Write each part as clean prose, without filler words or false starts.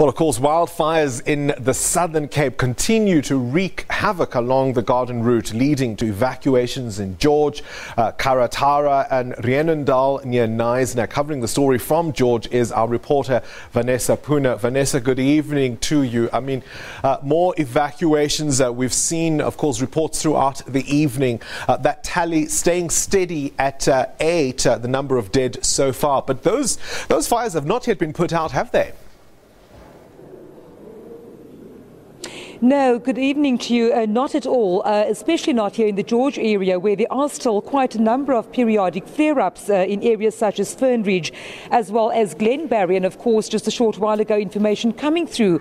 Well, of course, wildfires in the Southern Cape continue to wreak havoc along the Garden Route, leading to evacuations in George, Karatara and Rheenendal near Knysna. Covering the story from George is our reporter, Vanessa Poonah. Vanessa, good evening to you. I mean, more evacuations. We've seen, of course, reports throughout the evening. That tally staying steady at 8, the number of dead so far. But those fires have not yet been put out, have they? No, good evening to you. Not at all, especially not here in the George area, where there are still quite a number of periodic flare-ups in areas such as Fernridge, as well as Glenbarry. And of course, just a short while ago, information coming through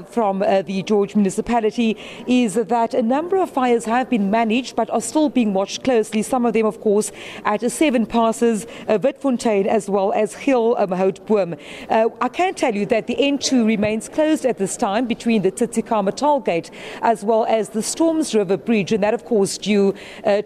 from the George municipality is that a number of fires have been managed but are still being watched closely. Some of them, of course, at 7 passes, Witfontein, as well as Hill Houtboom. I can tell you that the N2 remains closed at this time between the Tsitsikamma toll gate as well as the Storms River Bridge, and that of course due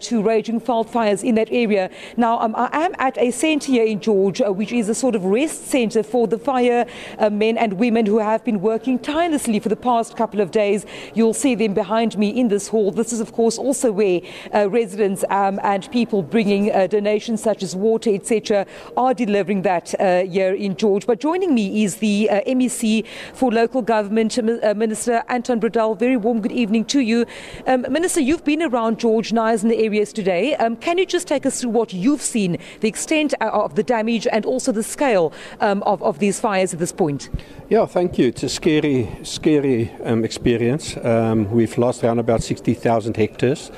to raging wildfires in that area. Now I am at a centre here in George which is a sort of rest centre for the fire men and women who have been working tirelessly for the past couple of days. You'll see them behind me in this hall. This is of course also where residents and people bringing donations such as water, etc., are delivering that here in George. But joining me is the MEC for Local Government, Minister Anton Bredal. Very warm good evening to you. Minister, you've been around George, Knysna areas today. Can you just take us through what you've seen, the extent of the damage and also the scale of these fires at this point? Yeah, thank you. It's a scary experience. We've lost around about 60,000 hectares.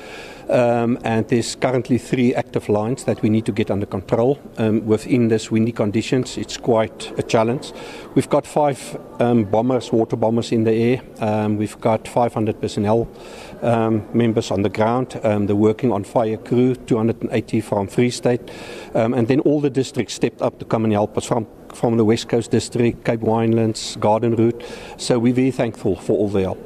And there's currently 3 active lines that we need to get under control. Within this windy conditions, it's quite a challenge. We've got 5 water bombers in the air. We've got 500 personnel members on the ground. They're working on fire crew, 280 from Free State. And then all the districts stepped up to come and help us from the West Coast District, Cape Winelands, Garden Route. So we're very thankful for all the help.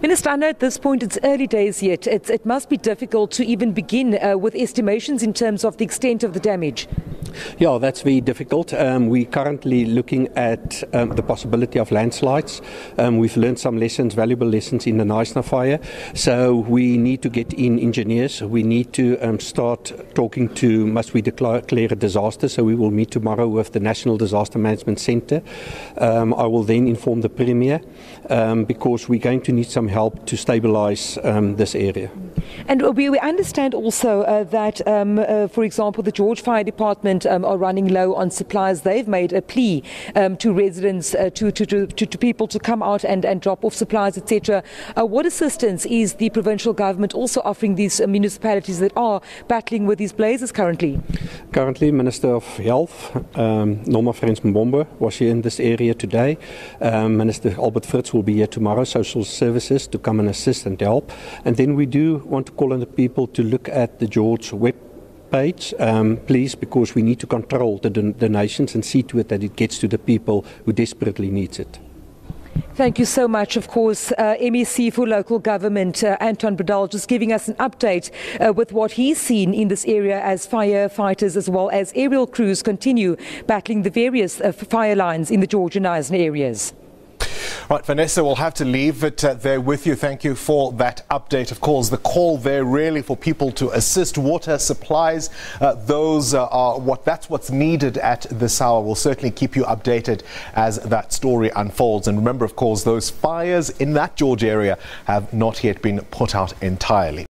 Minister, I know at this point it's early days yet. It must be difficult to even begin with estimations in terms of the extent of the damage. Yeah, that's very difficult. We're currently looking at the possibility of landslides. We've learned some lessons, valuable lessons in the Knysna fire. So we need to get in engineers. We need to start talking to, must we declare a disaster? So we will meet tomorrow with the National Disaster Management Centre. I will then inform the Premier because we're going to need some help to stabilise this area. And we understand also that, for example, the George Fire Department are running low on supplies. They've made a plea to residents, to people to come out and drop off supplies, etc. What assistance is the provincial government also offering these municipalities that are battling with these blazes currently? Currently, Minister of Health, Norma Frans-Mbombo, was here in this area today. Minister Albert Fritz will be here tomorrow, Social Services, to come and assist and help. And then we do want to call on the people to look at the George web page, please, because we need to control the donations and see to it that it gets to the people who desperately needs it. Thank you so much. Of course, MEC for Local Government, Anton Bredal, just giving us an update with what he's seen in this area as firefighters as well as aerial crews continue battling the various fire lines in the George and Knysna areas. Right, Vanessa, we'll have to leave it there with you. Thank you for that update. Of course, the call there really for people to assist water supplies. That's what's needed at this hour. We'll certainly keep you updated as that story unfolds. And remember, of course, those fires in that George area have not yet been put out entirely.